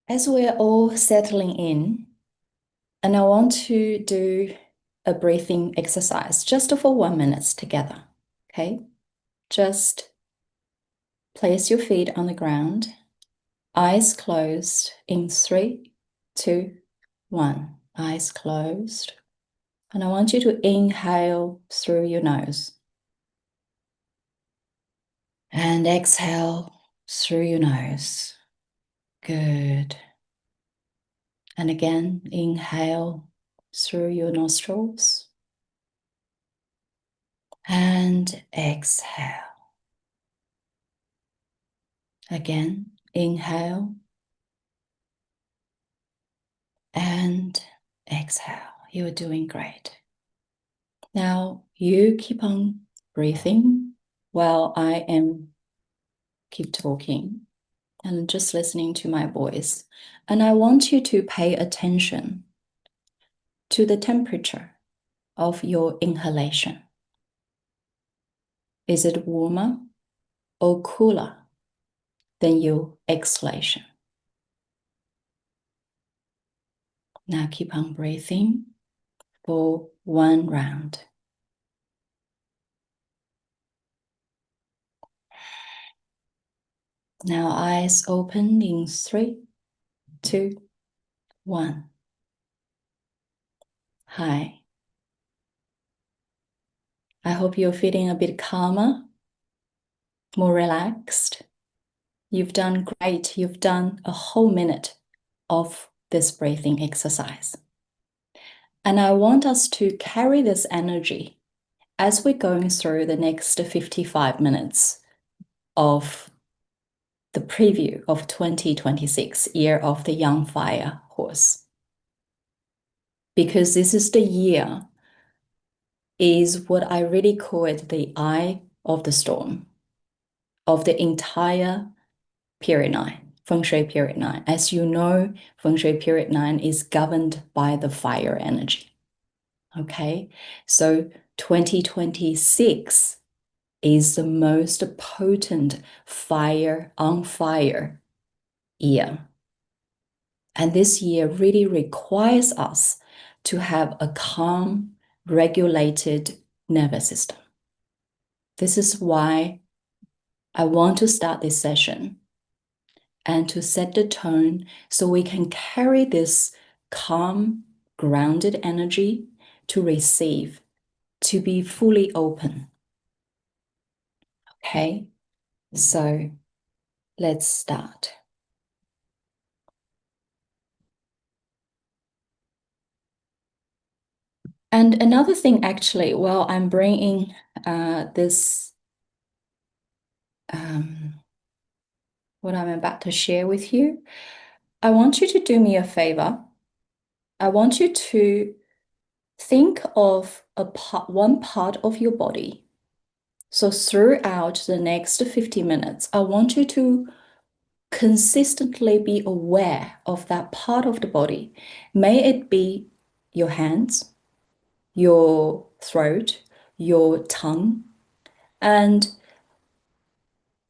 As we're all settling in, and I want to do a breathing exercise just for 1 minute together. Okay? Just place your feet on the ground, eyes closed in 3, 2, 1. Eyes closed. And I want you to inhale through your nose and exhale through your nose. Good. And again, inhale through your nostrils and exhale. Again, inhale and exhale. You're doing great. Now you keep on breathing while I am keep talking and just listening to my voice. And I want you to pay attention to the temperature of your inhalation. Is it warmer or cooler than your exhalation? Now keep on breathing for 1 round. Now eyes open in 3, 2, 1. Hi. I hope you're feeling a bit calmer, more relaxed. You've done great. You've done a whole minute of this breathing exercise. And I want us to carry this energy as we're going through the next 55 minutes of the preview of 2026, Year of the Young Fire Horse. Because this is the year, is what I really call it the eye of the storm of the entire period 9, Feng Shui period 9. As you know, Feng Shui period 9 is governed by the fire energy. Okay, so 2026 is the most potent fire on fire year. And this year really requires us to have a calm, regulated nervous system. This is why I want to start this session and to set the tone so we can carry this calm, grounded energy to receive, to be fully open. Okay, so let's start. And another thing, actually, while I'm bringing this, what I'm about to share with you, I want you to do me a favor. I want you to think of one part of your body. So throughout the next 50 minutes, I want you to consistently be aware of that part of the body. May it be your hands, your throat, your tongue, and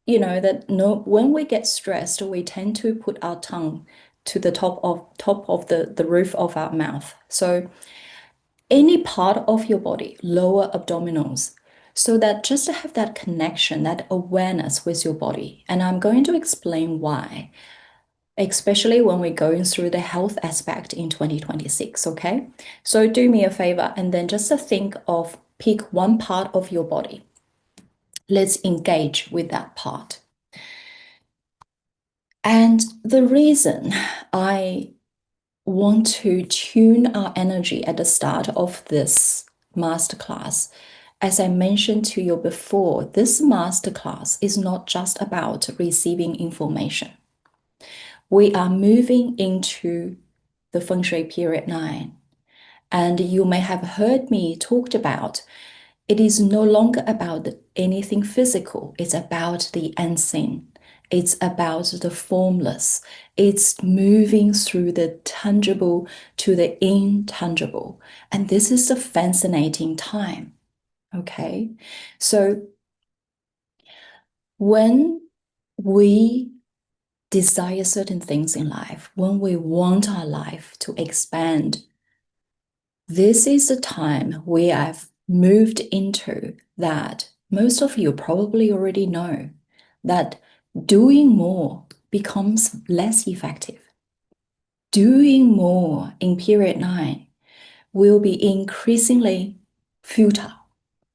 you know that when we get stressed, we tend to put our tongue to the top of the roof of our mouth. So any part of your body, lower abdominals, so that just to have that connection, that awareness with your body. And I'm going to explain why, especially when we're going through the health aspect in 2026, okay? So do me a favor and then just to think of, pick one part of your body. Let's engage with that part. And the reason I want to tune our energy at the start of this masterclass, as I mentioned to you before, this masterclass is not just about receiving information. We are moving into the Feng Shui period 9. And you may have heard me talked about it is no longer about anything physical. It's about the unseen. It's about the formless. It's moving through the tangible to the intangible. And this is a fascinating time. Okay. So when we desire certain things in life, when we want our life to expand, this is the time we have moved into that most of you probably already know that doing more becomes less effective. Doing more in period 9 will be increasingly futile.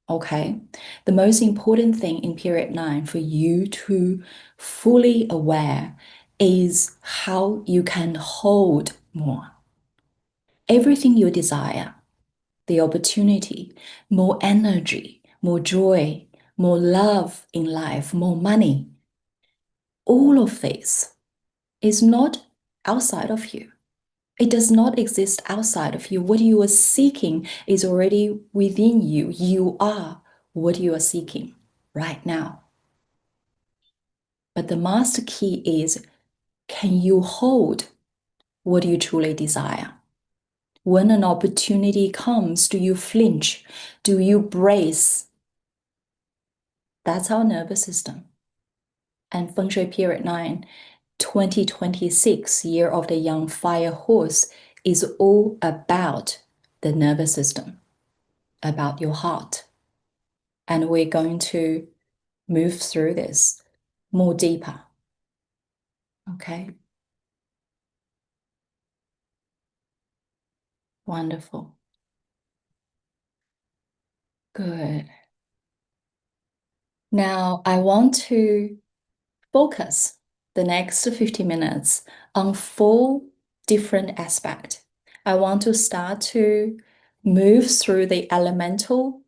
Okay. The most important thing in period 9 for you to fully aware is how you can hold more. Everything you desire, the opportunity, more energy, more joy, more love in life, more money, all of this is not outside of you. It does not exist outside of you. What you are seeking is already within you. You are what you are seeking right now. But the master key is, can you hold what you truly desire? When an opportunity comes, do you flinch? Do you brace? That's our nervous system. And Feng Shui period 9, 2026, year of the young fire horse, is all about the nervous system, about your heart. And we're going to move through this more deeper. Okay. Wonderful. Good. Now I want to focus the next 50 minutes on 4 different aspects. I want to start to move through the elemental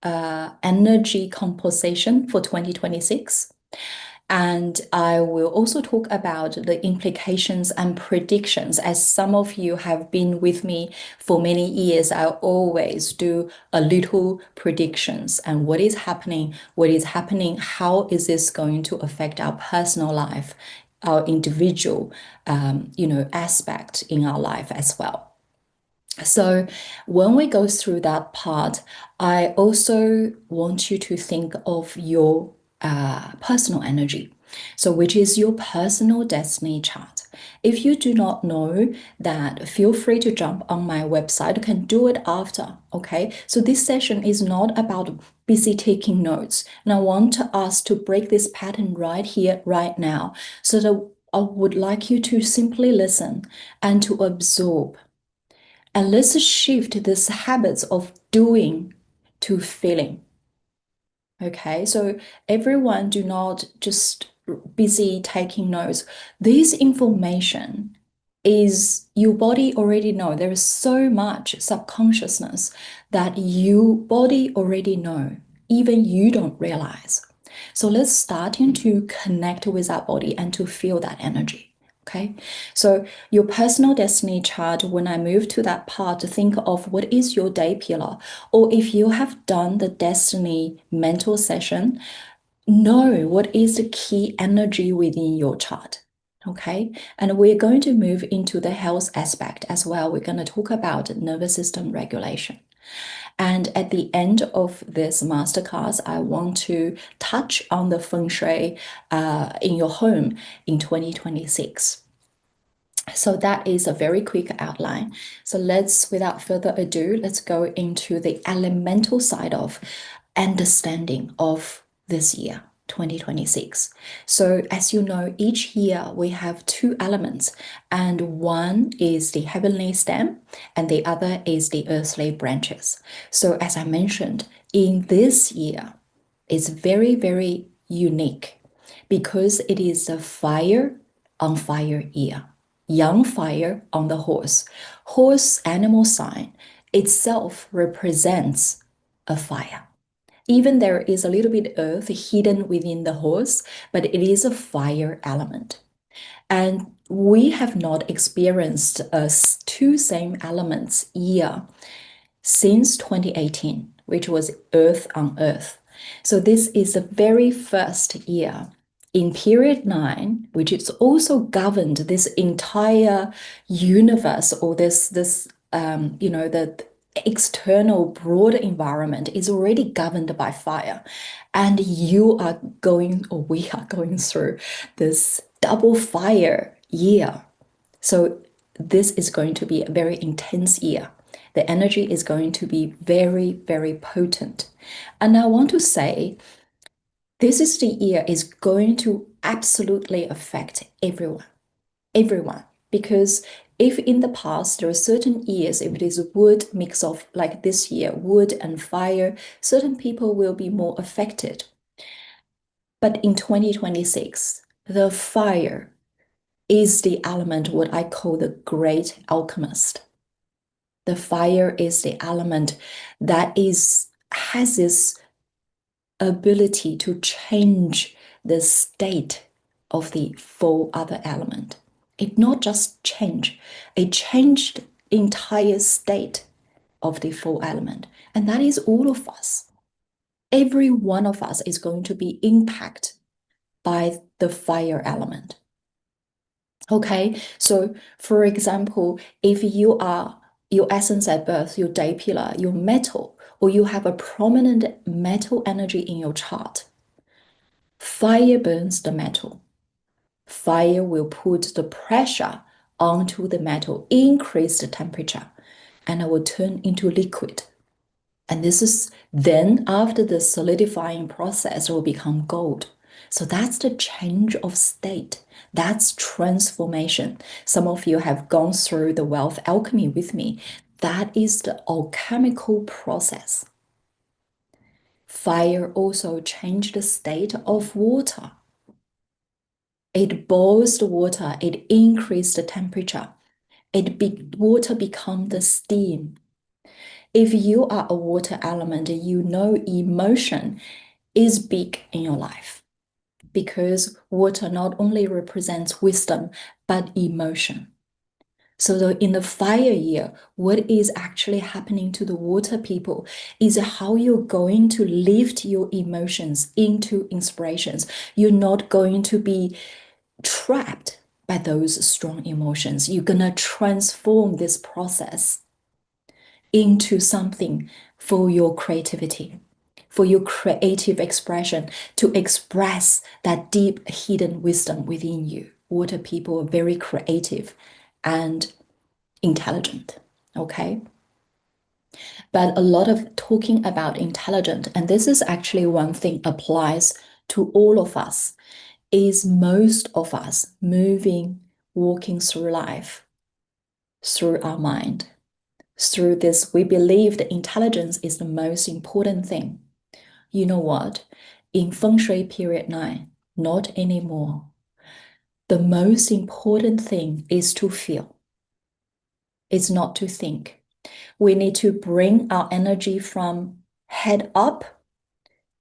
energy composition for 2026. And I will also talk about the implications and predictions. As some of you have been with me for many years, I always do a little predictions and what is happening, how is this going to affect our personal life, our individual, aspect in our life as well. So when we go through that part, I also want you to think of your personal energy. So which is your personal destiny chart. If you do not know that, feel free to jump on my website. You can do it after, okay? So this session is not about busy taking notes. And I want us to break this pattern right here, right now. So that I would like you to simply listen and to absorb. And let's shift this habits of doing to feeling. Okay, so everyone do not just busy taking notes. This information is your body already know. There is so much subconsciousness that your body already know, even you don't realize. So let's starting to connect with our body and to feel that energy. Okay, so your personal destiny chart, when I move to that part, to think of what is your day pillar, or if you have done the destiny mental session, know what is the key energy within your chart. Okay, and we're going to move into the health aspect as well. We're going to talk about nervous system regulation. And at the end of this masterclass, I want to touch on the feng shui in your home in 2026. So that is a very quick outline. So without further ado, let's go into the elemental side of understanding of this year, 2026. So as you know, each year we have 2 elements, and one is the heavenly stem and the other is the earthly branches. So as I mentioned, in this year, it's very, very unique because it is a fire on fire year. Young fire on the horse. Horse animal sign itself represents a fire. Even there is a little bit earth hidden within the horse, but it is a fire element. And we have not experienced 2 same elements year since 2018, which was Earth on Earth. So this is the very first year in period 9, which is also governed this entire universe, or the external broader environment is already governed by fire. And you are going, or we are going through this double fire year. So this is going to be a very intense year. The energy is going to be very, very potent. And I want to say, this is the year is going to absolutely affect everyone. Because if in the past there are certain years, if it is wood mix of like this year, wood and fire, certain people will be more affected. But in 2026, the fire is the element what I call the great alchemist. The fire is the element that has this ability to change the state of the four other element. It not just change, it changed entire state of the four element. And that is all of us. Every one of us is going to be impacted by the fire element. Okay, so for example, if you are your essence at birth, your day pillar, your metal, or you have a prominent metal energy in your chart, fire burns the metal. Fire will put the pressure onto the metal, increase the temperature, and it will turn into liquid. And this is then after the solidifying process, it will become gold. So that's the change of state. That's transformation. Some of you have gone through the wealth alchemy with me. That is the alchemical process. Fire also changed the state of water. It boils the water, it increased the temperature. Water become the steam. If you are a water element, you know emotion is big in your life because water not only represents wisdom, but emotion. So in the fire year, what is actually happening to the water people is how you're going to lift your emotions into inspirations. You're not going to be trapped by those strong emotions. You're going to transform this process into something for your creativity, for your creative expression, to express that deep hidden wisdom within you. Water people are very creative and intelligent, okay? But a lot of talking about intelligent, and this is actually one thing applies to all of us, is most of us moving, walking through life, through our mind. Through this, we believe that intelligence is the most important thing. You know what? In Feng Shui period 9, not anymore. The most important thing is to feel. It's not to think. We need to bring our energy from head up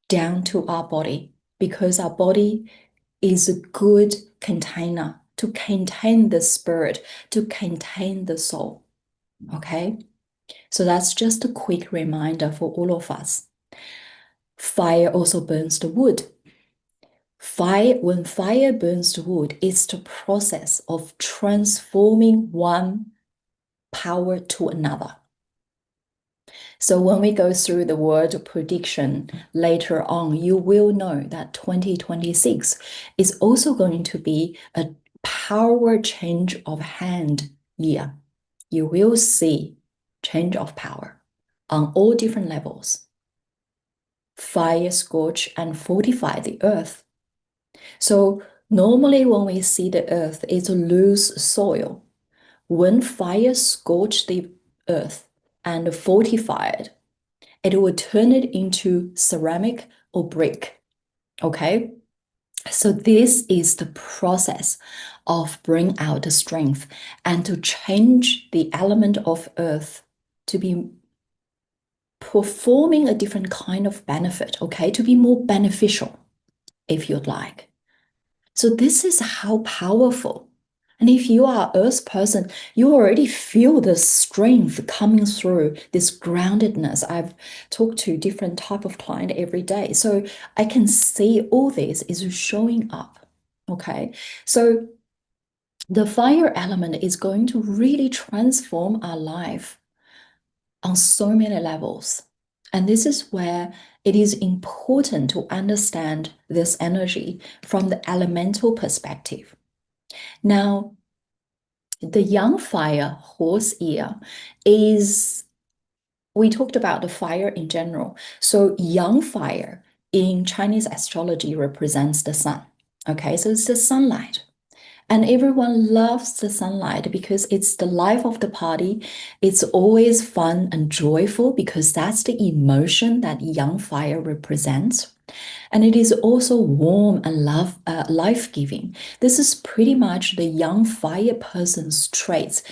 down to our body because our body is a good container to contain the spirit, to contain the soul. Okay? So that's just a quick reminder for all of us. Fire also burns the wood. When fire burns the wood, it's the process of transforming one power to another. So when we go through the word prediction later on, you will know that 2026 is also going to be a power change of hand year. You will see change of power on all different levels. Fire, scorch, and fortify the earth. So normally when we see the earth, it's a loose soil. When fire scorch the earth and fortify it, it will turn it into ceramic or brick. Okay? So this is the process of bring out the strength and to change the element of earth to be performing a different kind of benefit, okay, to be more beneficial, if you'd like. So this is how powerful. And if you are an earth person, you already feel the strength coming through, this groundedness. I've talked to different type of client every day. So I can see all this is showing up. Okay. So the fire element is going to really transform our life on so many levels. And this is where it is important to understand this energy from the elemental perspective. Now, the young fire horse ear is, we talked about the fire in general. So young fire in Chinese astrology represents the sun. Okay, so it's the sunlight. And everyone loves the sunlight because it's the life of the party. It's always fun and joyful because that's the emotion that young fire represents. And it is also warm and life-giving. This is pretty much the young fire person's traits.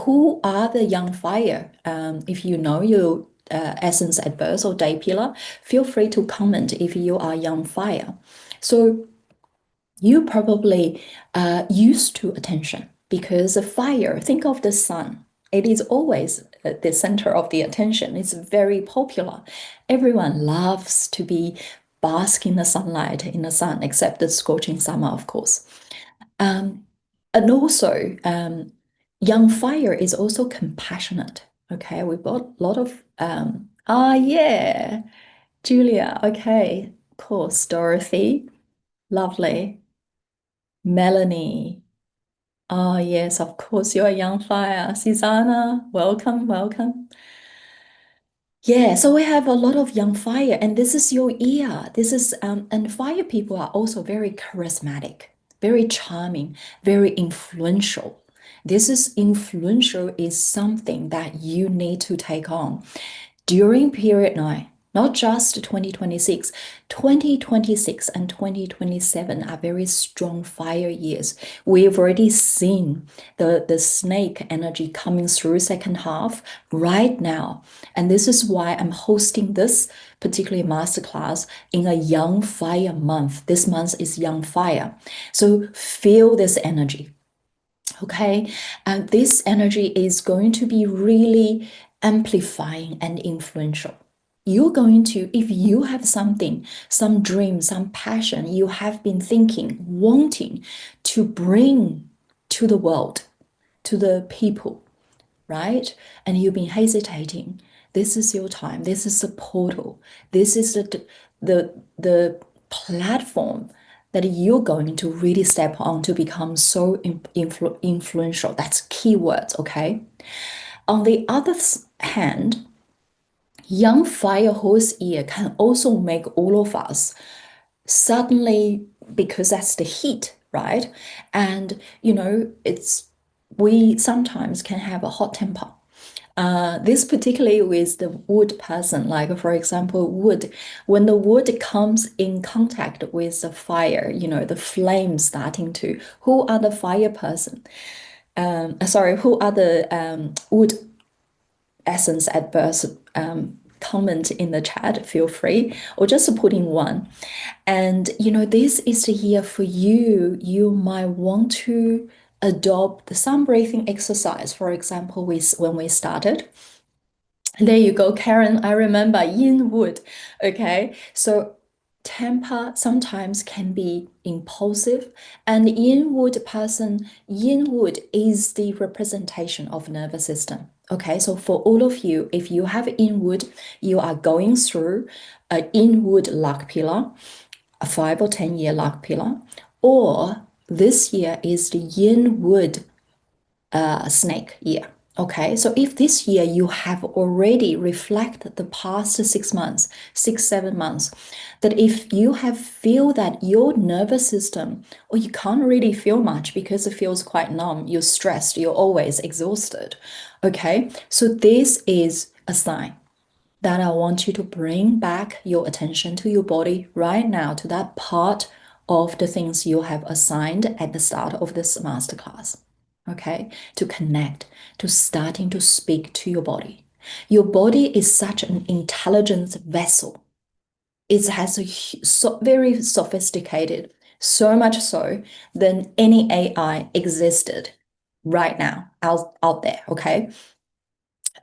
Who are the young fire? If you know your essence at birth or day pillar, feel free to comment if you are young fire. So you probably used to attention because the fire, think of the sun. It is always at the center of the attention. It's very popular. Everyone loves to be bask in the sunlight, in the sun, except the scorching summer, of course. Um, and also, young fire is also compassionate. Okay, we've got a lot of yeah, Julia. Okay, of course, Dorothy, lovely. Melanie. Ah, yes, of course, you're a young fire. Susanna, welcome, welcome. Yeah, so we have a lot of young fire, and this is your ear. This is and fire people are also very charismatic, very charming, very influential. This is influential is something that you need to take on during period 9, not just 2026. 2026 and 2027 are very strong fire years. We've already seen the snake energy coming through second half right now. And this is why I'm hosting this particular masterclass in a young fire month. This month is young fire. So feel this energy. Okay, and this energy is going to be really amplifying and influential. You're going to, if you have something, some dream, some passion you have been thinking, wanting to bring to the world, to the people, right? And you've been hesitating. This is your time. This is the portal. This is the platform that you're going to really step on to become so influential. That's keywords, okay? On the other hand, young fire horse ear can also make all of us suddenly, because that's the heat, right? And it's we sometimes can have a hot temper. This particularly with the wood person, like for example, wood. When the wood comes in contact with the fire, the flame starting to. Who are the fire person? Sorry, who are the wood essence at birth? Comment in the chat, feel free, or just put in one. And this is the year for you. You might want to adopt the sun breathing exercise, for example, when we started. There you go, Karen. I remember yin wood. Okay, so temper sometimes can be impulsive, and yin wood person, yin wood is the representation of nervous system. Okay, so for all of you, if you have yin wood, you are going through a yin wood luck pillar, a 5 or 10 year luck pillar, or this year is the yin wood snake year. Okay, so if this year you have already reflected the past 6 months, 6, 7 months, that if you have feel that your nervous system, or you can't really feel much because it feels quite numb, you're stressed, you're always exhausted. Okay, so this is a sign that I want you to bring back your attention to your body right now, to that part of the things you have assigned at the start of this masterclass. Okay, to connect, to starting to speak to your body. Your body is such an intelligent vessel. It has very sophisticated, so much so than any AI existed right now out there. Okay,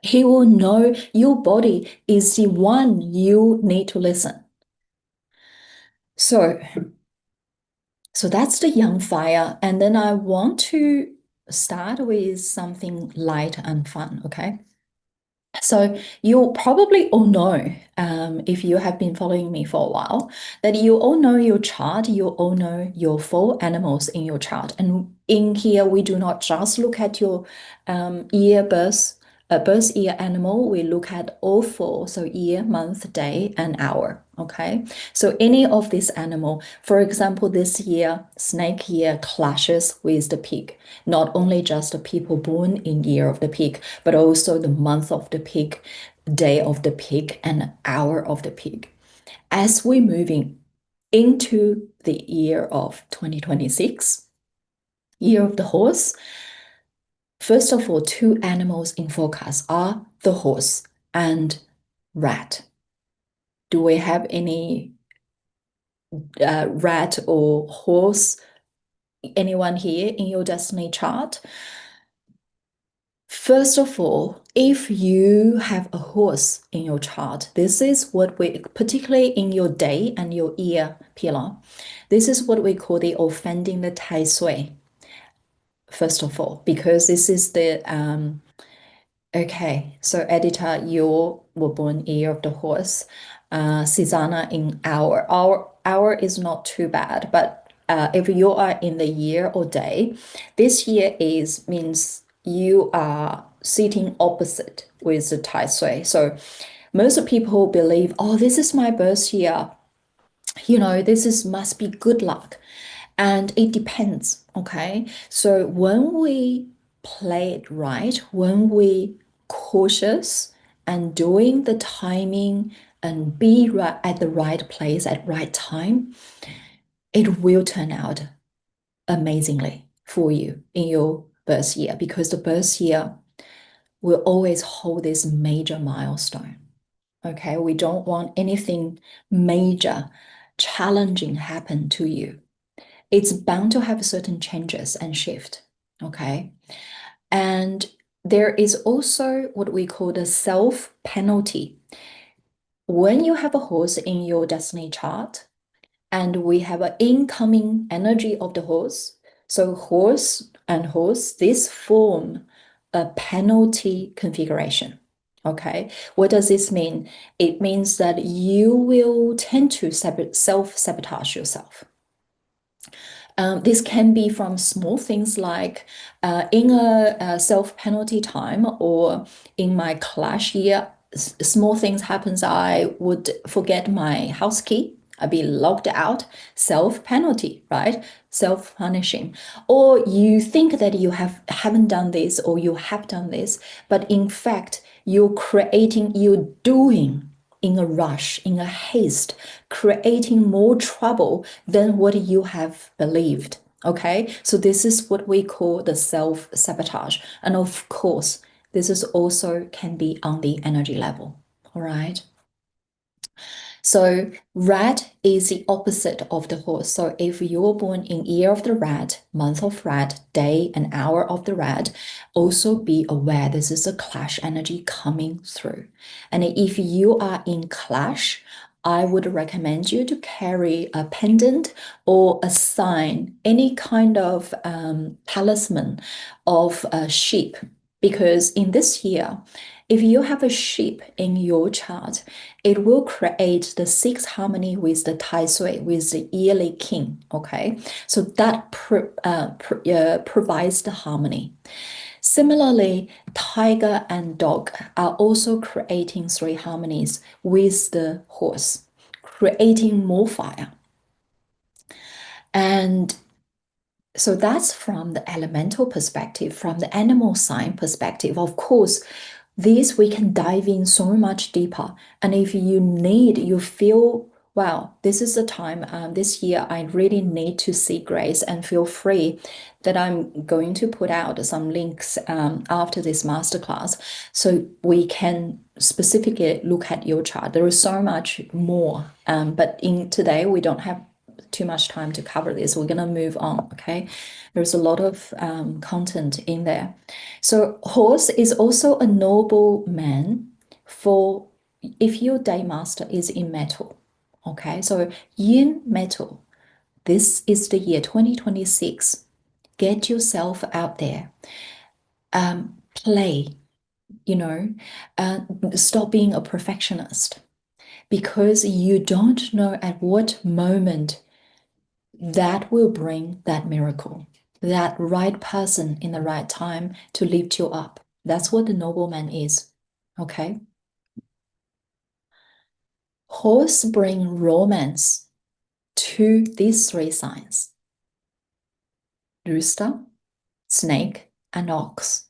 he will know your body is the one you need to listen. So, so that's the young fire. And then I want to start with something light and fun, okay? So you probably all know, if you have been following me for a while, that you all know your chart, you all know your four animals in your chart. And in here, we do not just look at your year birth year animal, we look at all four, so year, month, day, and hour. Okay, so any of this animal, for example, this year, snake year clashes with the pig. Not only just the people born in year of the pig, but also the month of the pig, day of the pig, and hour of the pig. As we're moving into the year of 2026, year of the horse, first of all, two animals in focus are the horse and rat. Do we have any rat or horse? Anyone here in your destiny chart? First of all, if you have a horse in your chart, this is what we, particularly in your day and your year pillar, this is what we call the offending the tai sui, first of all, because this is the okay, so editor, you were born year of the horse. Susanna in hour. Hour is not too bad, but if you are in the year or day, this year is means you are sitting opposite with the Tai Sui. So most people believe, oh, this is my birth year. This is must be good luck. And it depends, okay? So when we play it right, when we cautious and doing the timing and be right at the right place at right time, it will turn out amazingly for you in your birth year because the birth year will always hold this major milestone. Okay, we don't want anything major, challenging happen to you. It's bound to have certain changes and shift. Okay. And there is also what we call the self penalty. When you have a horse in your destiny chart, and we have an incoming energy of the horse, so horse and horse, this form a penalty configuration. Okay, what does this mean? It means that you will tend to self sabotage yourself. This can be from small things like in a self-penalty time or in my clash year, small things happens. I would forget my house key. I'd be locked out, self-penalty, right? Self-punishing. Or you think that you haven't done this or you have done this, but in fact, you're doing in a rush, in a haste, creating more trouble than what you have believed. Okay, so this is what we call the self sabotage. And of course, this is also can be on the energy level. All right. So rat is the opposite of the horse. So if you're born in year of the rat, month of rat, day and hour of the rat, also be aware this is a clash energy coming through. And if you are in clash, I would recommend you to carry a pendant or a sign, any kind of talisman of a sheep. Because in this year, if you have a sheep in your chart, it will create the sixth harmony with the Tai Sui, with the yearly king. Okay, so that provides the harmony. Similarly, tiger and dog are also creating three harmonies with the horse, creating more fire. And so that's from the elemental perspective, from the animal sign perspective. Of course, this we can dive in so much deeper. And if you feel, wow, this is the time, this year, I really need to see grace and feel free that I'm going to put out some links after this masterclass so we can specifically look at your chart. There is so much more, but in today we don't have too much time to cover this. We're going to move on, okay? There's a lot of content in there. So horse is also a noble man for if your day master is in metal, okay? So yin metal, this is the year 2026. Get yourself out there. Play, you know, uh, stop being a perfectionist because you don't know at what moment that will bring that miracle, that right person in the right time to lift you up. That's what the nobleman is. Okay. Horse bring romance to these three signs: rooster, snake, and ox.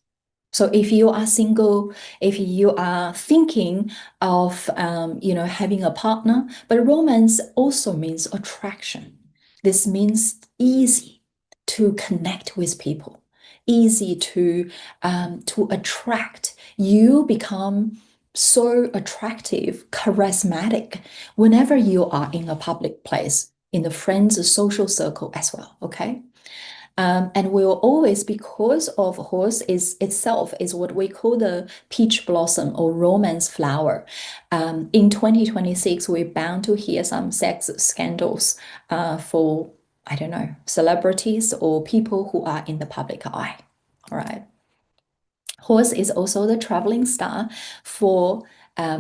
So if you are single, if you are thinking of having a partner, but romance also means attraction. This means easy to connect with people, easy to attract. You become so attractive, charismatic whenever you are in a public place, in the friends' social circle as well. Okay. And will always, because of horse is itself is what we call the peach blossom or romance flower. In 2026, we're bound to hear some sex scandals for, I don't know, celebrities or people who are in the public eye. All right. Horse is also the traveling star for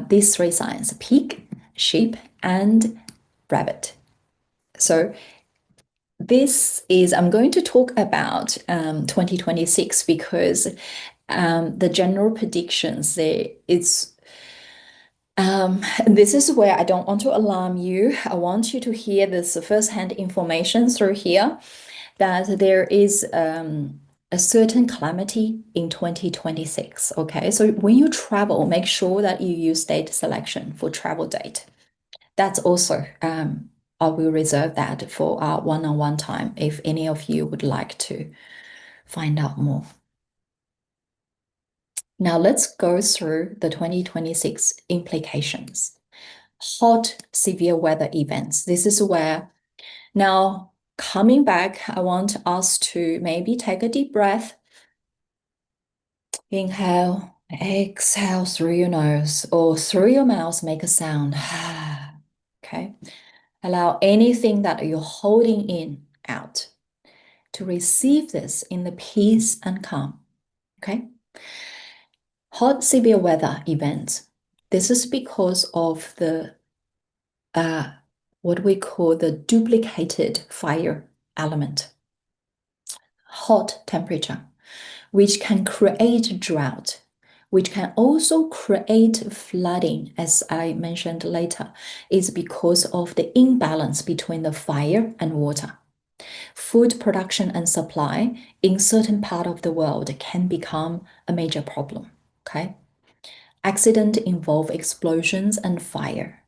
these three signs: pig, sheep, and rabbit. So I'm going to talk about 2026 because the general predictions there, this is where I don't want to alarm you. I want you to hear this first-hand information through here that there is a certain calamity in 2026. Okay, so when you travel, make sure that you use date selection for travel date. That's also, I will reserve that for our one-on-one time if any of you would like to find out more. Now let's go through the 2026 implications. Hot, severe weather events. This is where now coming back, I want us to maybe take a deep breath. Inhale, exhale through your nose or through your mouth, make a sound. Okay. Allow anything that you're holding in out to receive this in the peace and calm. Okay. Hot, severe weather events. This is because of the uh, what we call the duplicated fire element. Hot temperature, which can create drought, which can also create flooding, as I mentioned later, is because of the imbalance between the fire and water. Food production and supply in certain part of the world can become a major problem. Okay. Accident involve explosions and fire.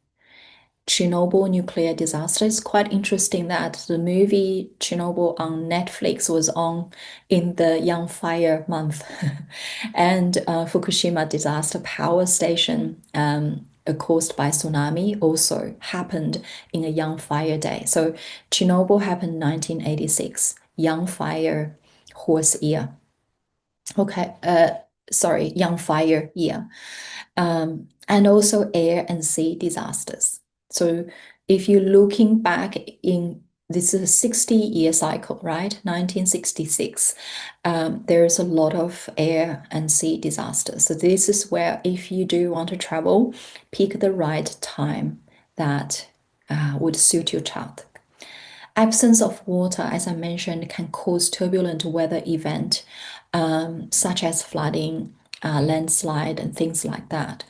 Chernobyl nuclear disaster is quite interesting that the movie Chernobyl on Netflix was on in the Young Fire month. And Fukushima disaster power station caused by tsunami also happened in a Young Fire day. So Chernobyl happened 1986, Young Fire horse year. Okay, sorry, Young Fire year. And also air and sea disasters. So if you're looking back in this is a 60-year cycle, right? 1966. There's a lot of air and sea disasters. So this is where if you do want to travel, pick the right time that would suit your child. Absence of water, as I mentioned, can cause turbulent weather event, such as flooding, landslide, and things like that.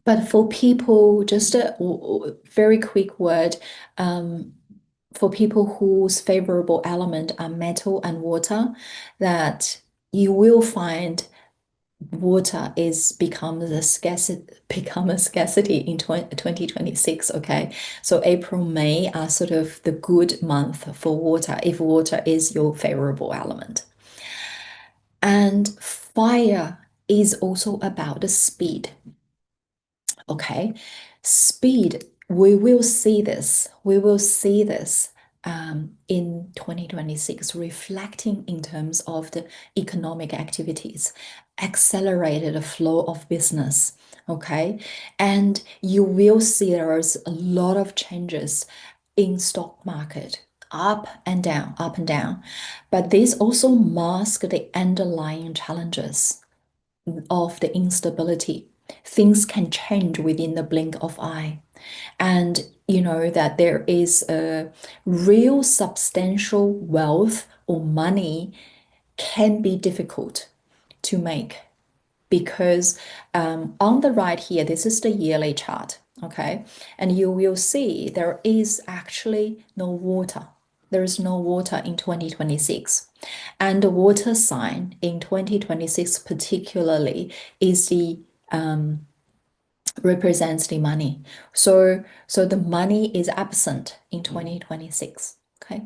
But for people, just a very quick word, for people whose favorable element are metal and water, that you will find water is become a scarcity in 2026. Okay, so April, May are sort of the good month for water if water is your favorable element. And fire is also about the speed. Okay, speed, we will see this. We will see this in 2026, reflecting in terms of the economic activities, accelerated the flow of business. Okay, and you will see there's a lot of changes in stock market, up and down, up and down. But this also masks the underlying challenges. of the instability. Things can change within the blink of eye. And you know that there is a real substantial wealth or money can be difficult to make because on the right here, this is the yearly chart, okay? And you will see there is actually no water. There is no water in 2026. And the water sign in 2026 particularly is the represents the money. So the money is absent in 2026. Okay.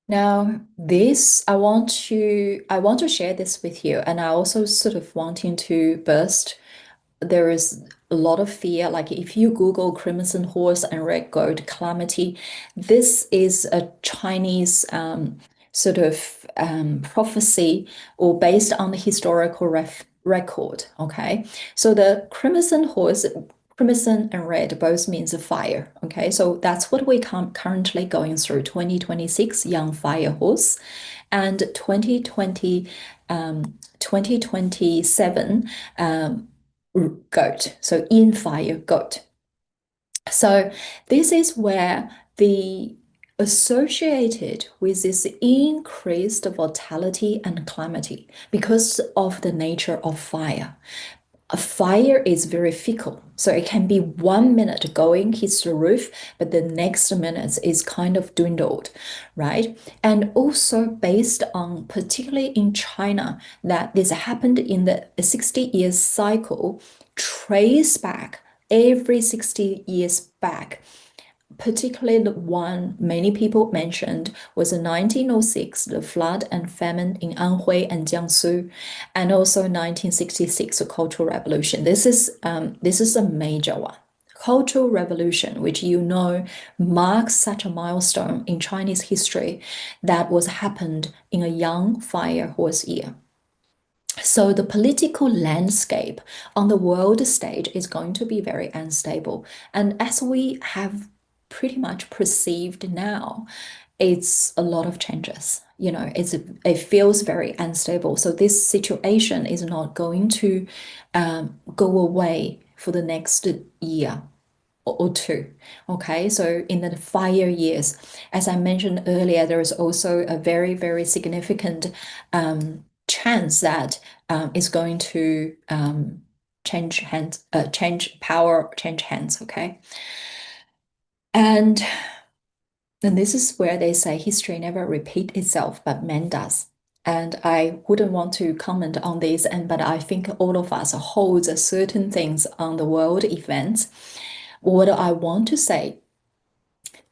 Now, this I want to share this with you, and I also sort of wanting to burst. There is a lot of fear. Like if you Google crimson horse and red goat calamity, this is a Chinese sort of prophecy or based on the historical record. Okay, so the crimson horse. Crimson and red both means fire. Okay, so that's what we currently going through 2026 young fire horse and 2027 goat. So in fire goat. So this is where the associated with this increased volatility and calamity because of the nature of fire. A fire is very fickle. So it can be 1 minute going, hits the roof, but the next minute is kind of dwindled, right? And also based on, particularly in China, that this happened in the 60 years cycle, trace back every 60 years back, particularly the one many people mentioned was in 1906, the flood and famine in Anhui and Jiangsu, and also 1966, the Cultural Revolution. This is a major one. Cultural Revolution, which you know marks such a milestone in Chinese history that was happened in a young fire horse year. So the political landscape on the world stage is going to be very unstable. And as we have pretty much perceived now, it's a lot of changes. You know, it feels very unstable. So this situation is not going to go away for the next year or two. Okay, so in the 5 years, as I mentioned earlier, there is also a very, very significant chance that it's going to change hands, change power, change hands. Okay, and then this is where they say history never repeat itself, but man does. And I wouldn't want to comment on this, but I think all of us hold certain things on the world events. What I want to say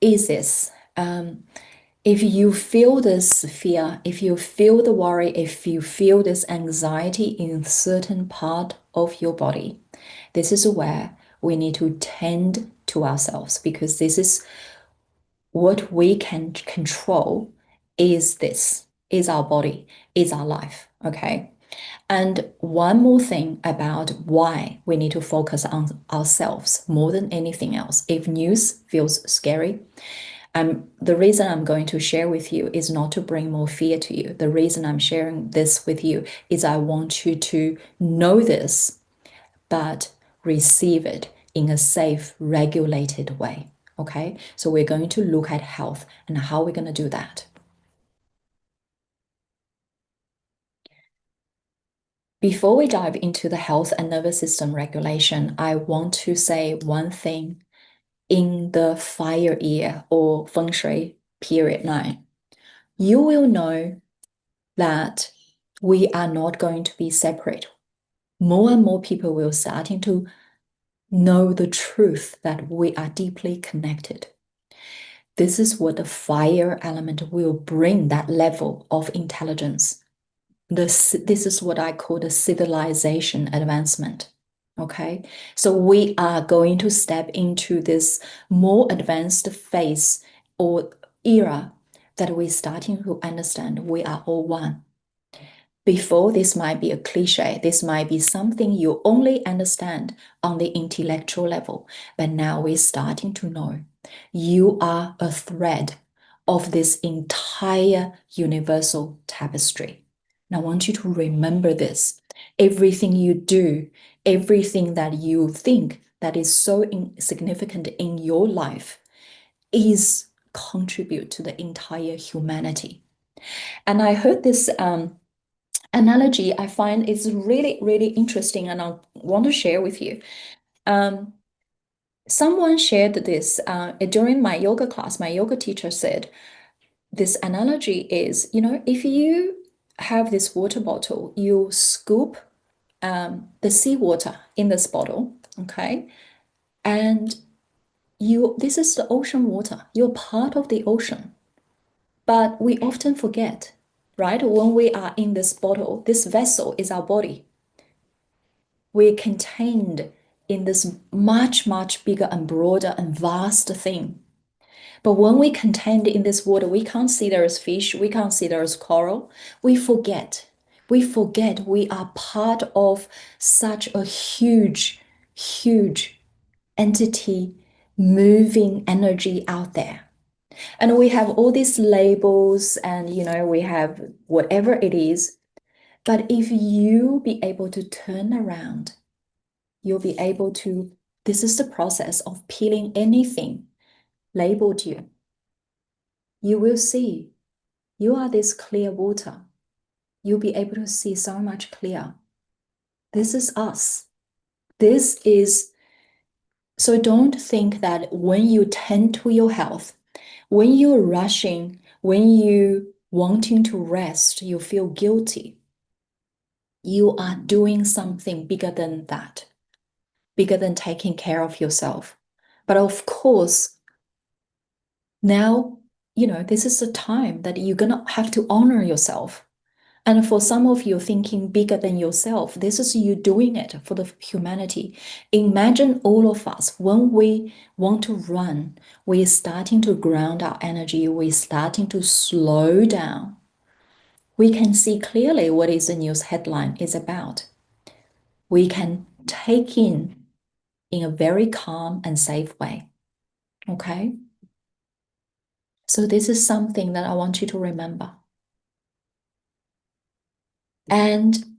is this. If you feel this fear, if you feel the worry, if you feel this anxiety in a certain part of your body, this is where we need to tend to ourselves because this is what we can control is our body, is our life. Okay. And one more thing about why we need to focus on ourselves more than anything else. If news feels scary, the reason I'm going to share with you is not to bring more fear to you. The reason I'm sharing this with you is I want you to know this, but receive it in a safe, regulated way. Okay, so we're going to look at health and how we're going to do that. Before we dive into the health and nervous system regulation, I want to say one thing in the fire year or feng shui period 9. You will know that we are not going to be separate. More and more people will starting to know the truth that we are deeply connected. This is what the fire element will bring, that level of intelligence. This is what I call the civilization advancement. Okay, so we are going to step into this more advanced phase or era that we're starting to understand we are all one. Before, this might be a cliche. This might be something you only understand on the intellectual level. But now we're starting to know you are a thread of this entire universal tapestry. And I want you to remember this. Everything you do, everything that you think that is so insignificant in your life is contribute to the entire humanity. And I heard this analogy. I find it's really, really interesting, and I want to share with you. Um, Someone shared this during my yoga class. My yoga teacher said, this analogy is, if you have this water bottle, you scoop the seawater in this bottle, okay? And this is the ocean water. You're part of the ocean. But we often forget, right? When we are in this bottle, this vessel is our body. We're contained in this much, much bigger and broader and vast thing. But when we contained in this water, we can't see there is fish, we can't see there is coral. We forget. We forget we are part of such a huge, huge entity, moving energy out there. And we have all these labels and, we have whatever it is. But if you be able to turn around, you'll be able to, this is the process of peeling anything labeled you. You will see you are this clear water. You'll be able to see so much clear. This is us. This is, so don't think that when you tend to your health, when you're rushing, when you wanting to rest, you feel guilty. You are doing something bigger than that, bigger than taking care of yourself. But of course, now, this is the time that you're going to have to honor yourself. And for some of you thinking bigger than yourself, this is you doing it for the humanity. Imagine all of us, when we want to run, we're starting to ground our energy, we're starting to slow down. We can see clearly what is the news headline is about. We can take in a very calm and safe way. Okay? So this is something that I want you to remember. And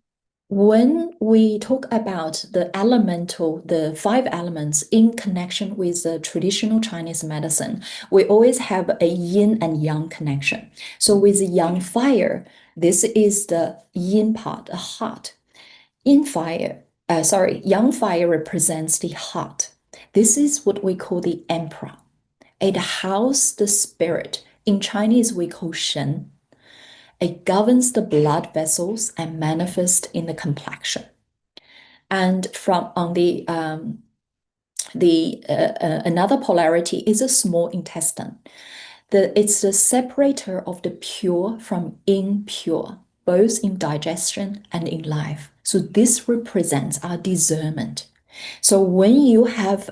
when we talk about the 5 elements in connection with the traditional Chinese medicine, we always have a yin and yang connection. So with yang fire, this is the yin part, the heart. Yang fire represents the heart. This is what we call the emperor. It houses the spirit. In Chinese, we call Shen. It governs the blood vessels and manifests in the complexion. And from on the another polarity is a small intestine. It's the separator of the pure from impure, both in digestion and in life. So this represents our discernment. So when you have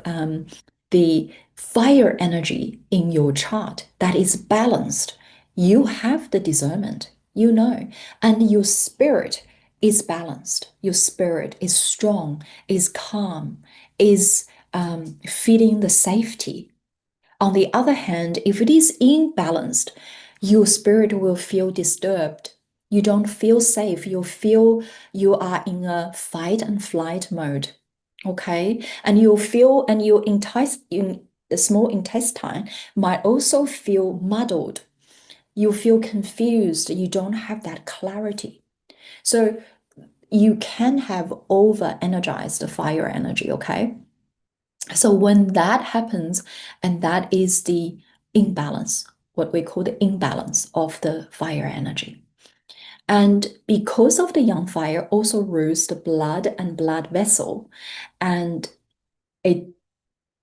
the fire energy in your chart that is balanced, you have the discernment, and your spirit is balanced. Your spirit is strong, is calm, is feeling the safety. On the other hand, if it is imbalanced, your spirit will feel disturbed. You don't feel safe. You feel you are in a fight and flight mode. Okay. And you feel, and your in the small intestine might also feel muddled. You feel confused. You don't have that clarity. So you can have over energized fire energy. Okay. So when that happens, and that is the imbalance, what we call the imbalance of the fire energy. And because of the yang fire also rules the blood and blood vessel, and it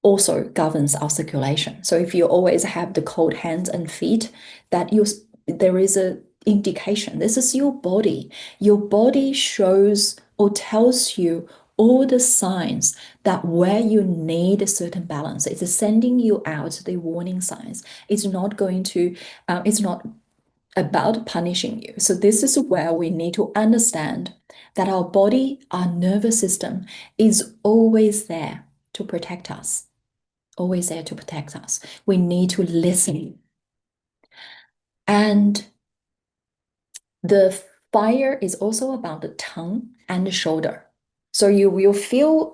also governs our circulation. So if you always have the cold hands and feet, there is a indication. This is your body. Your body shows or tells you all the signs that where you need a certain balance. It's sending you out the warning signs. It's not going to, it's not about punishing you. So this is where we need to understand that our body, our nervous system is always there to protect us, always there to protect us. We need to listen. And the Fire is also about the tongue and the shoulder. So you will feel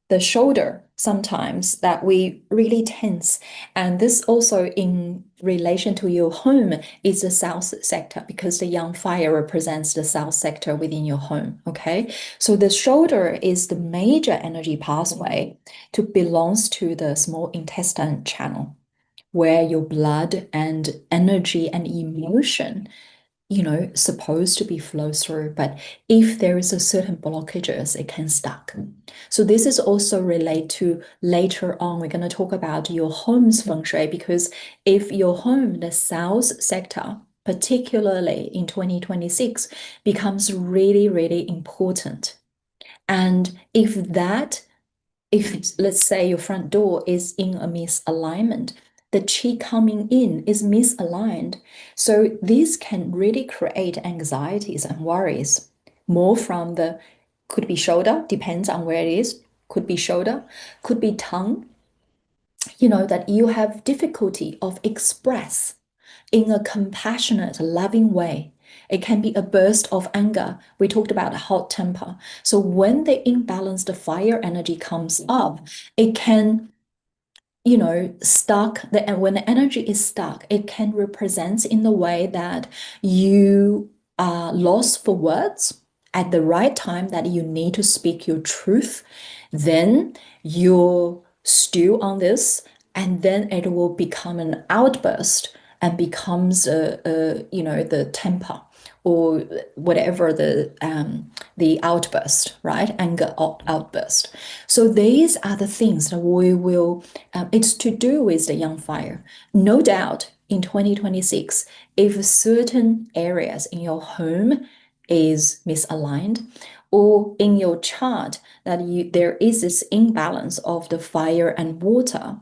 the shoulder sometimes that we really tense. And this also in relation to your home is the south sector because the young fire represents the south sector within your home. Okay. So the shoulder is the major energy pathway to belongs to the small intestine channel where your blood and energy and emotion supposed to be flow through, but if there is a certain blockages, it can stuck. So this is also related to later on, we're going to talk about your home's feng shui, because if your home, the south sector, particularly in 2026, becomes really, really important. And if let's say your front door is in a misalignment, the chi coming in is misaligned. So this can really create anxieties and worries more from the could be shoulder, depends on where it is, could be shoulder, could be tongue, that you have difficulty of express in a compassionate, loving way. It can be a burst of anger. We talked about a hot temper. So when the imbalanced fire energy comes up, it can stuck and when the energy is stuck, it can represent in the way that you are lost for words at the right time that you need to speak your truth. Then you stew on this, and then it will become an outburst and becomes the temper or whatever the outburst, right? Anger outburst. So these are the things that we will, it's to do with the young fire. No doubt in 2026, if certain areas in your home is misaligned, or in your chart that there is this imbalance of the fire and water,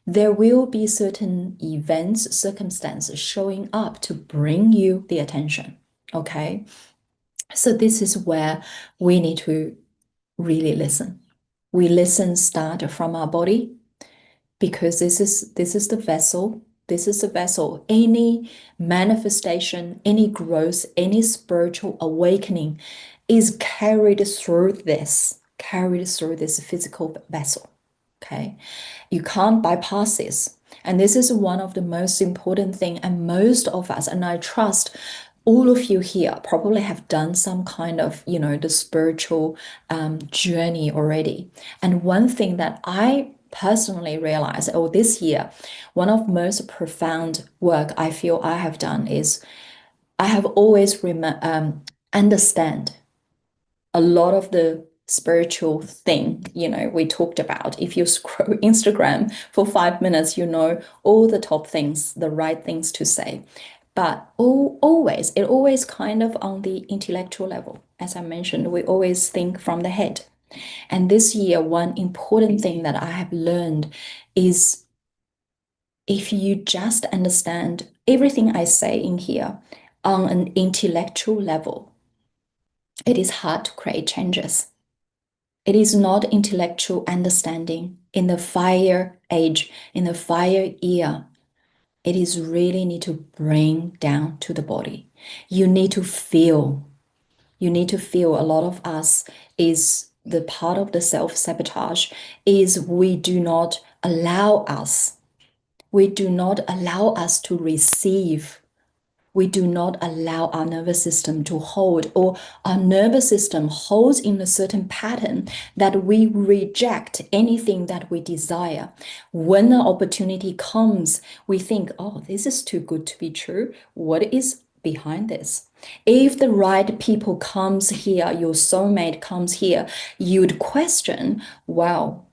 there will be certain events, circumstances showing up to bring you the attention. Okay. So this is where we need to really listen. We listen start from our body because this is the vessel. This is the vessel. Any manifestation, any growth, any spiritual awakening is carried through this physical vessel. Okay. You can't bypass this. And this is one of the most important thing. And most of us, and I trust all of you here probably have done some kind of, the spiritual journey already. And one thing that I personally realized, this year, one of most profound work I feel I have done is I have always understand a lot of the spiritual thing, we talked about. If you scroll Instagram for 5 minutes, you know all the top things, the right things to say. But it always kind of on the intellectual level. As I mentioned, we always think from the head. And this year, one important thing that I have learned is if you just understand everything I say in here on an intellectual level, it is hard to create changes. It is not intellectual understanding in the fire age, in the fire year. It is really need to bring down to the body. You need to feel. You need to feel. A lot of us is the part of the self-sabotage is we do not allow us to receive. We do not allow our nervous system to hold, or our nervous system holds in a certain pattern that we reject anything that we desire. When an opportunity comes, we think, oh, this is too good to be true. What is behind this? If the right people comes here, your soulmate comes here, you'd question, wow,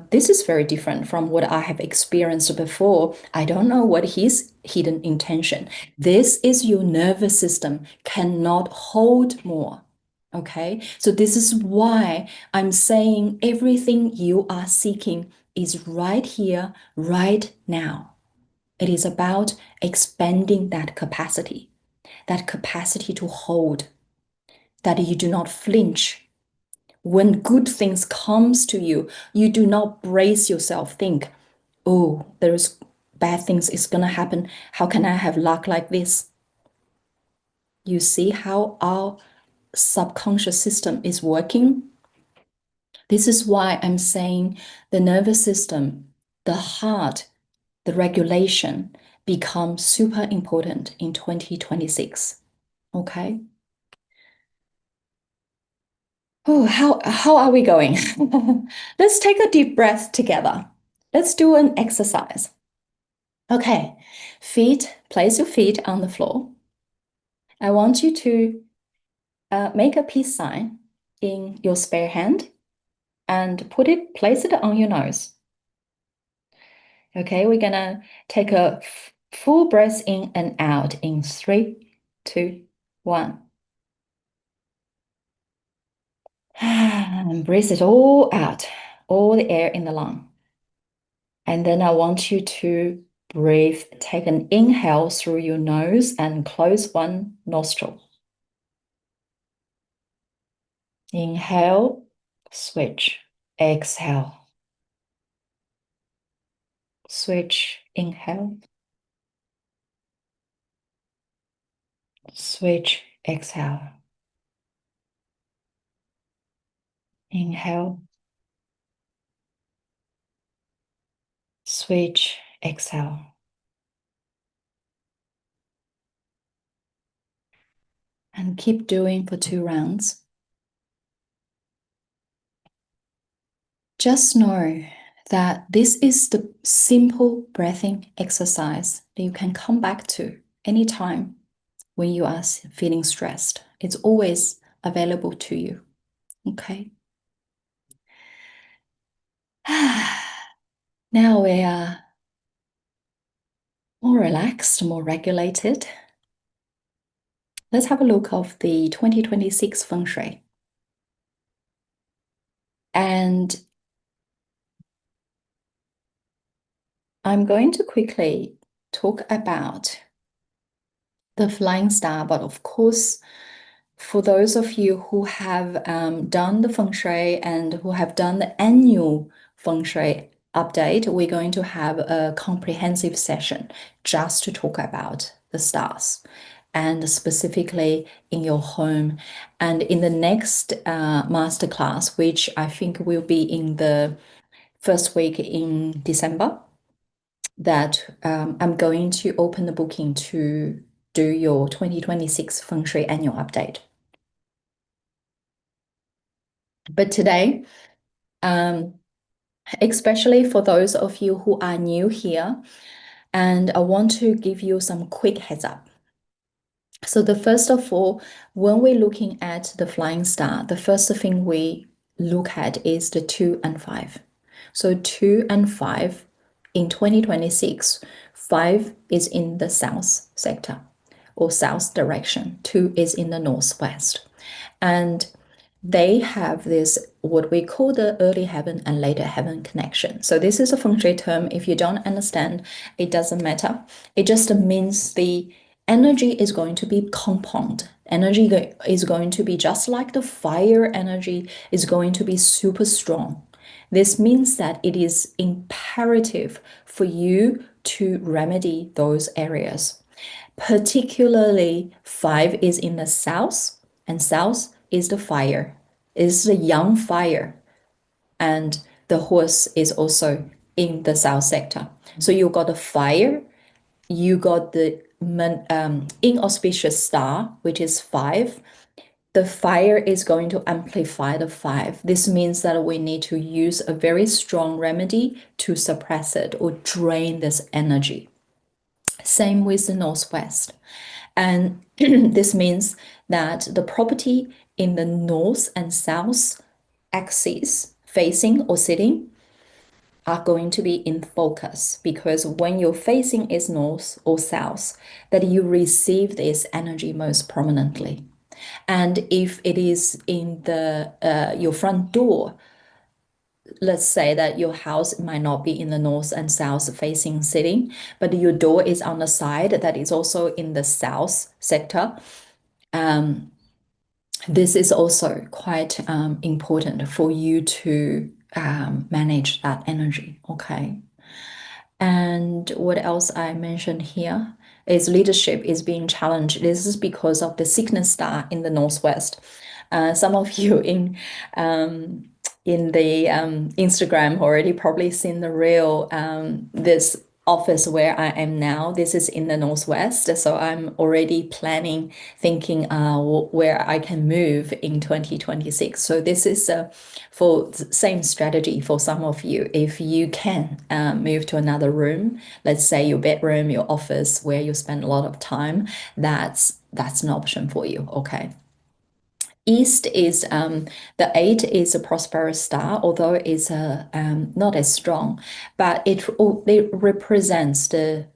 this is very different from what I have experienced before. I don't know what his hidden intention. This is your nervous system cannot hold more. Okay, so this is why I'm saying everything you are seeking is right here, right now. It is about expanding that capacity to hold, that you do not flinch. When good things comes to you, you do not brace yourself, think, oh, there's bad things is gonna happen. How can I have luck like this? You see how our subconscious system is working? This is why I'm saying the nervous system, the heart, the regulation become super important in 2026. Okay. Oh, how are we going? Let's take a deep breath together. Let's do an exercise. Okay. Place your feet on the floor. I want you to make a peace sign in your spare hand and place it on your nose. Okay, we're gonna take a full breath in and out in 3, 2, 1. And breathe it all out, all the air in the lung. And then I want you to breathe, take an inhale through your nose and close one nostril. Inhale, switch, exhale. Switch, inhale, switch, exhale. Inhale, switch, exhale. And keep doing for 2 rounds. Just know that this is the simple breathing exercise that you can come back to anytime when you are feeling stressed. It's always available to you. Okay. Now we are more relaxed, more regulated. Let's have a look of the 2026 feng shui. And I'm going to quickly talk about the flying star, but of course, for those of you who have done the feng shui and who have done the annual feng shui update, we're going to have a comprehensive session just to talk about the stars and specifically in your home. And in the next masterclass, which I think will be in the first week in December, that I'm going to open the booking to do your 2026 feng shui annual update. But today, especially for those of you who are new here, and I want to give you some quick heads up. So the first of all, when we're looking at the flying star, the first thing we look at is the 2 and 5. So 2 and 5 in 2026, 5 is in the south sector or south direction, 2 is in the northwest. And they have this what we call the early heaven and later heaven connection. So this is a feng shui term. If you don't understand, it doesn't matter. It just means the energy is going to be compound. Energy is going to be just like the fire energy is going to be super strong. This means that it is imperative for you to remedy those areas. Particularly, 5 is in the south, and south is the fire, is the young fire, and the horse is also in the south sector. So you got the fire, you got the inauspicious star, which is 5. The fire is going to amplify the 5. This means that we need to use a very strong remedy to suppress it or drain this energy. Same with the northwest. And this means that the property in the north and south axis, facing or sitting, are going to be in focus, because when your facing is north or south, that you receive this energy most prominently. And if it is in the your front door, let's say that your house might not be in the north and south facing sitting, but your door is on the side that is also in the south sector. This is also quite important for you to manage that energy. Okay. And what else I mentioned here? its leadership is being challenged. This is because of the sickness star in the northwest. Some of you in the Instagram already probably seen the real this office where I am now. This is in the northwest, so I'm already planning, thinking where I can move in 2026. So this is for same strategy for some of you. If you can move to another room, let's say your bedroom, your office, where you spend a lot of time, that's an option for you. Okay. East is the eight is a prosperous star, although it's not as strong, but it represents the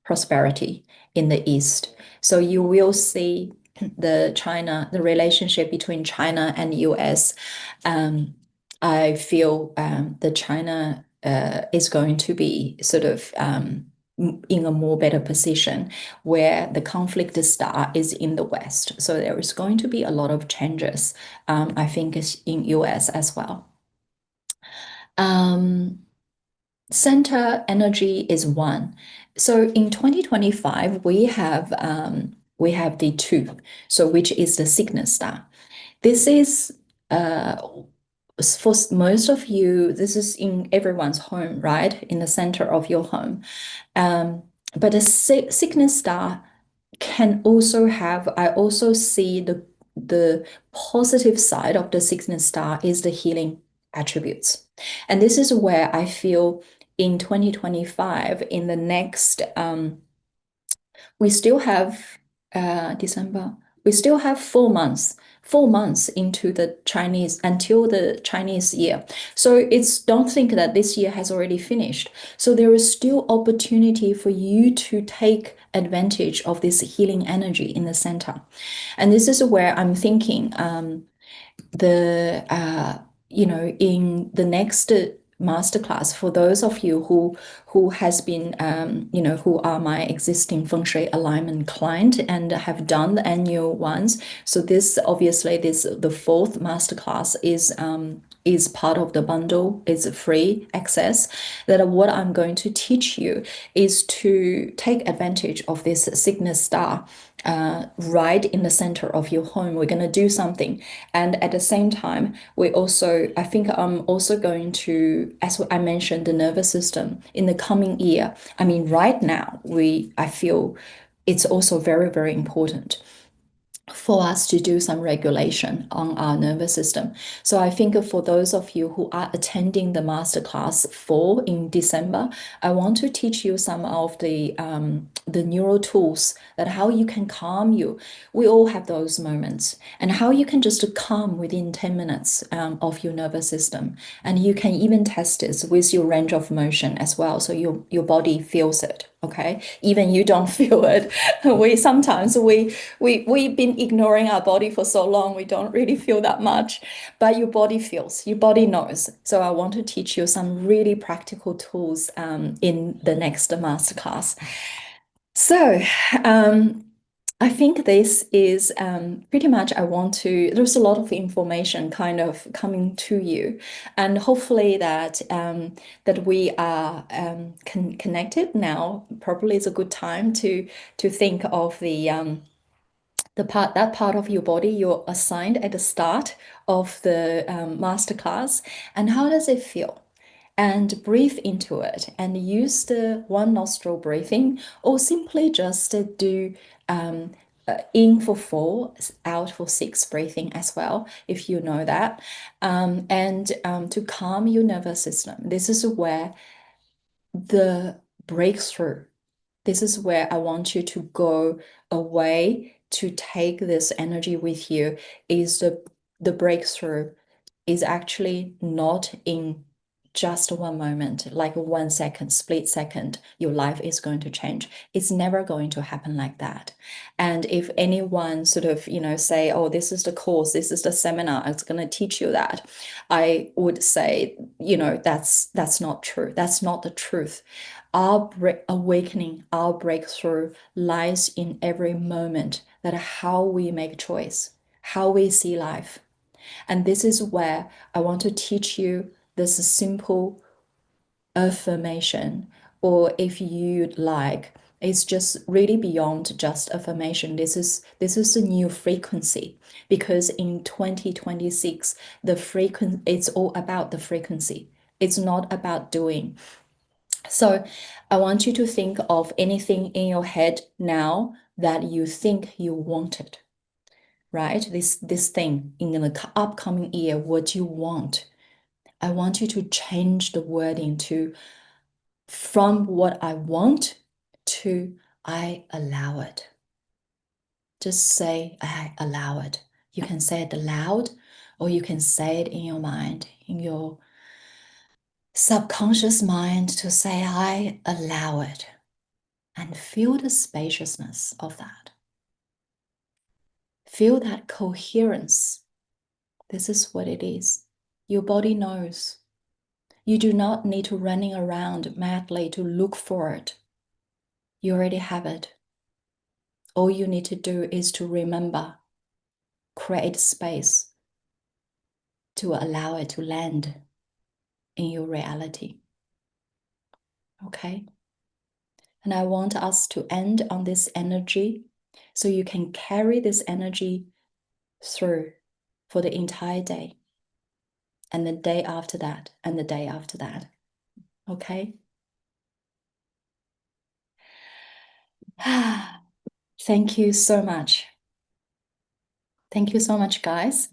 prosperity in the East. So you will see the relationship between China and US. Um, I feel that China is going to be sort of in a more better position where the conflict star is in the West. So there is going to be a lot of changes, I think, is in US as well. Um, Center energy is one. So in 2025, we have the two, so which is the sickness star. This is uh, for most of you, this is in everyone's home, right? In the center of your home. Um, but a sickness star can also have, I also see the positive side of the sickness star is the healing attributes. And this is where I feel in 2025, in the next we still have December. We still have 4 months, 4 months into the Chinese until the Chinese year. So it's don't think that this year has already finished. So there is still opportunity for you to take advantage of this healing energy in the center. And this is where I'm thinking the in the next masterclass for those of you who has been who are my existing feng shui alignment client and have done the annual ones. So this obviously this the fourth masterclass is part of the bundle. It's free access. That what I'm going to teach you is to take advantage of this sickness star right in the center of your home. We're going to do something. And at the same time, I think I'm also going to, as I mentioned, the nervous system in the coming year. I mean, right now, I feel it's also very, very important for us to do some regulation on our nervous system. So I think for those of you who are attending the masterclass 4 in December, I want to teach you some of the neural tools that how you can calm you. We all have those moments, and how you can just calm within 10 minutes of your nervous system. And you can even test this with your range of motion as well, so your body feels it. Okay, even you don't feel it. We sometimes we've been ignoring our body for so long, we don't really feel that much, but your body feels, your body knows. So I want to teach you some really practical tools in the next masterclass. So I think this is pretty much I want to, there's a lot of information kind of coming to you, and hopefully that we are connected now. Probably is a good time to think of that part of your body you're assigned at the start of the masterclass, and how does it feel? And breathe into it and use the one nostril breathing, or simply just do in for 4, out for 6 breathing as well, if you know that. And to calm your nervous system. This is where the breakthrough, this is where I want you to go away to take this energy with you, is the breakthrough is actually not in just one moment, like 1 second, split second, your life is going to change. It's never going to happen like that. And if anyone sort of, say, oh, this is the course, this is the seminar, it's going to teach you that, I would say, that's not true. That's not the truth. Our awakening, our breakthrough lies in every moment, that how we make choice, how we see life. And this is where I want to teach you this simple affirmation, or if you'd like, It's just really beyond just affirmation. This is a new frequency because in 2026, it's all about the frequency. It's not about doing. So I want you to think of anything in your head now that you think you wanted, right? This thing in the upcoming year, what you want. I want you to change the wording to from what I want to I allow it. Just say I allow it. You can say it aloud or you can say it in your mind, in your subconscious mind to say I allow it and feel the spaciousness of that. Feel that coherence. This is what it is. Your body knows. You do not need to running around madly to look for it. You already have it. All you need to do is to remember, create space to allow it to land in your reality. Okay? And I want us to end on this energy so you can carry this energy through for the entire day and the day after that and the day after that. Okay? Thank you so much. Thank you so much, guys.